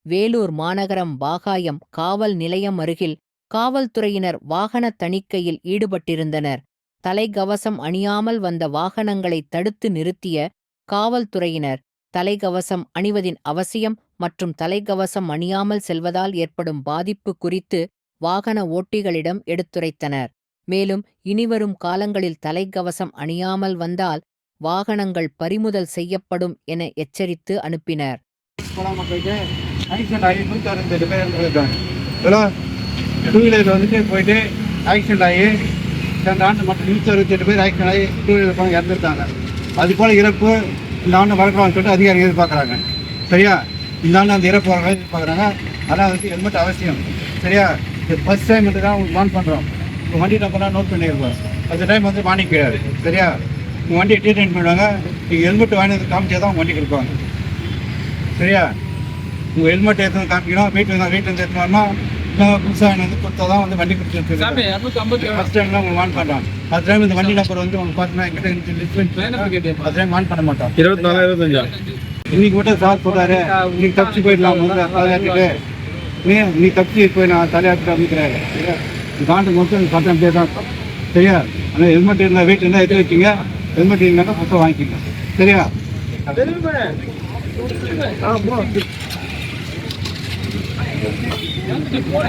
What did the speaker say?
வேலூர் மாநகரம் வாகாயம் காவல் நிலையம் அருகில் காவல்துறையினர் வாகன தணிக்கையில் ஈடுபட்டிருந்தனர். தலைக்கவசம் அணியாமல் வந்த வாகனங்களை தடுத்து நிறுத்திய காவல்துறையினர் தலைக்கவசம் அணிவதின் அவசியம் மற்றும் தலைக்கவசம் அணியாமல் செல்வதால் ஏற்படும் பாதிப்பு குறித்து வாகன ஓட்டிகளிடம் எடுத்துரைத்தனர். மேலும் இனிவரும் காலங்களில் தலைக்கவசம் அணியாமல் வந்தால் வாகனங்கள் பறிமுதல் செய்யப்படும் என எச்சரித்து அனுப்பினர். டூ வீலர் வந்துட்டு போயிட்டு ஆக்சிடென்ட் ஆகி சென்ற ஆண்டு மட்டும் 168 பேர் ஆக்சிடென்ட் ஆகி டூ வீலர் போய் இறந்துருக்காங்க. அது போல் இறப்பு இந்த ஆண்டு வளர்க்கலாம்னு சொல்லிட்டு அதிகாரிகள் எதிர்பார்க்குறாங்க. சரியா, இந்த ஆண்டு அந்த இறப்பு வரலாம் எதிர்பார்க்குறாங்க. ஆனால் அதுக்கு ஹெல்மெட் அவசியம். சரியா, இது ஃபர்ஸ்ட் டைம் வந்து தான் உங்களுக்கு வார்ன் பண்ணுறோம். உங்கள் வண்டி நம்பர்லாம் நோட் பண்ணியிருக்கோம். அந்த டைம் வந்து வார்னிங் கிடையாது. சரியா, உங்கள் வண்டியை ட்ரீட்மெண்ட் பண்ணுவாங்க. நீங்கள் ஹெல்மெட் வாங்கினது காமிச்சா தான் உங்கள் வண்டி கொடுப்பாங்க. சரியா, உங்கள் ஹெல்மெட் எடுத்து காமிக்கணும். வீட்டில் எடுத்து வரணும். புதுசாக வந்து கொடுத்தா தான் வந்து வண்டி கொடுத்துருக்கு. ஃபஸ்ட் டைம்லாம் உங்களுக்கு வான் பண்ணுறோம். ஃபஸ்ட் டைம் இந்த வண்டி நம்பர் வந்து உங்களுக்கு பார்த்தீங்கன்னா எங்கிட்ட ஃபஸ்ட் டைம் வான் பண்ண மாட்டோம். 24 25 இன்னைக்கு மட்டும் சார் சொல்கிறாரு நீங்கள் தப்பிச்சு போயிடலாம் தலையாட்டிட்டு நீ தப்பிச்சு போய் நான் தலையாட்டு அமைக்கிறாரு. சரியா, காண்டு மட்டும் பட்டம் பேர் தான். சரியா, ஆனால் ஹெல்மெட் இருந்தால் வீட்டில் இருந்தால் எடுத்து வச்சுங்க. ஹெல்மெட் இருந்தால் புத்தகம் வாங்கிக்கோங்க. சரியா, Yang kedua,